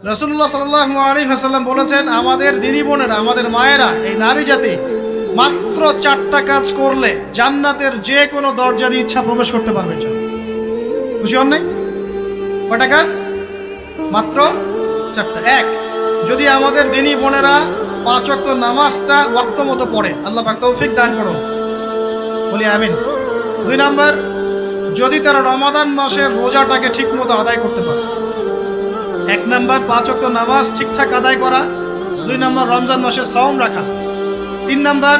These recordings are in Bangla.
রাসূলুল্লাহ সাল্লাল্লাহু আলাইহি ওয়াসাল্লাম বলেছেন, আমাদের দিনী বোনেরা, আমাদের মায়েরা, এই নারী জাতি মাত্র 4টা কাজ করলে জান্নাতের যে কোনো দরজা দিয়ে ইচ্ছা প্রবেশ করতে পারবে। খুশি হন নাই? কয়টা কাজ? মাত্র 4টা। এক, যদি আমাদের দিনী বোনেরা 5 ওয়াক্ত নামাজটা ওয়াক্ত মতো পড়ে, আল্লাহ পাক তৌফিক দান করুন, বলি আমিন। 2 নাম্বার, যদি তারা রমাদান মাসের রোজাটাকে ঠিক মতো আদায় করতে পারে। 1 নাম্বার 5 ওয়াক্ত নামাজ ঠিকঠাক আদায় করা। 2 নাম্বার রমজান মাসে সাওম রাখা। 3 নাম্বার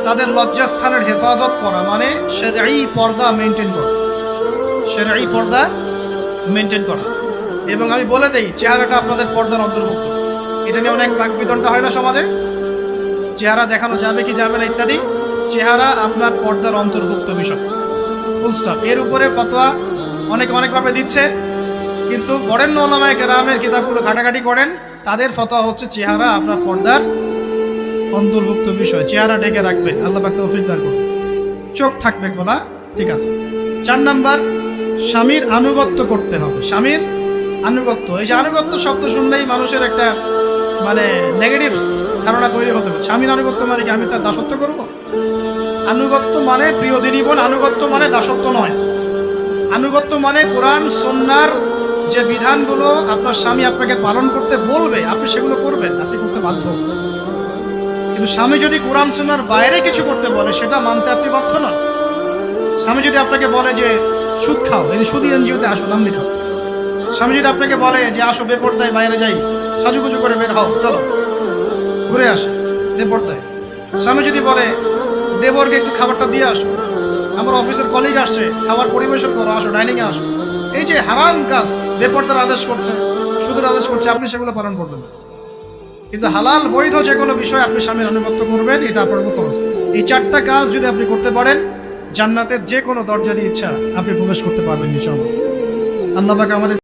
তাদের লজ্জাস্থানের হেফাজত করা, মানে শরঈ পর্দা মেনটেন করা, শরঈ পর্দা মেনটেন করা। এবং আমি বলে দেই, চেহারাটা আপনাদের পর্দার অন্তর্ভুক্ত। এটা নিয়ে অনেক বাকবিতণ্ডা হয় না সমাজে, চেহারা দেখানো যাবে কি যাবে না ইত্যাদি। চেহারা আপনার পর্দার অন্তর্ভুক্ত বিষয়, ফুল স্টপ। এর উপরে ফতোয়া অনেকভাবে দিচ্ছে, কিন্তু পড়েন না ওলামায়ে কেরামের কিতাবগুলো ঘাটাঘাটি করেন, তাদের ফতোয়া হচ্ছে চেহারা আপনার পর্দার অন্তর্ভুক্ত বিষয়, চেহারা ঢেকে রাখবেন, আল্লাহ পাক তৌফিক দান করুন। চোখ থাকবে খোলা, ঠিক আছে। 4 নাম্বার, স্বামীর আনুগত্য করতে হবে। স্বামীর আনুগত্য, এই যে আনুগত্য শব্দ শুনলেই মানুষের একটা মানে নেগেটিভ ধারণা তৈরি হতে পারে। স্বামীর আনুগত্য মানে কি আমি তার দাসত্ব করব? আনুগত্য মানে, প্রিয় দিনী বোন, আনুগত্য মানে দাসত্ব নয়। আনুগত্য মানে কোরআন সুন্নাহর যে বিধানগুলো আপনার স্বামী আপনাকে পালন করতে বলবে, আপনি সেগুলো করবেন, আপনি করতে বাধ্য। কিন্তু স্বামী যদি কোরআন সুন্নাহর বাইরে কিছু করতে বলে, সেটা মানতে আপনি বাধ্য নন। স্বামী যদি আপনাকে বলে যে সুদ খাও, এই সুদি এনজিওতে আসো, নাম লিখাও। স্বামী যদি আপনাকে বলে যে আসো বেপরদায় বাইরে যাই, সাজুগুজু করে বের হও, চলো ঘুরে আসো বেপরদায়। স্বামী যদি বলে দেবরকে একটু খাবারটা দিয়ে আসো, আমার অফিসের কলিগ আসছে, খাবার পরিবেশন করো, আসো ডাইনিংয়ে আসো। এই যে হারাম কাজ, বেপরদার আদেশ করছে, সুদের আদেশ করছে, আপনি সেগুলো পালন করবেন না। কিন্তু হালাল বৈধ যে কোনো বিষয় আপনি স্বামীর আনুগত্য করবেন, এটা আপনার উপর ফরজ। এই 4টা কাজ যদি আপনি করতে পারেন, জান্নাতের যে কোনো দরজা দিয়ে ইচ্ছা আপনি প্রবেশ করতে পারবেন ইনশাআল্লাহ। আল্লাহ পাক আমাদের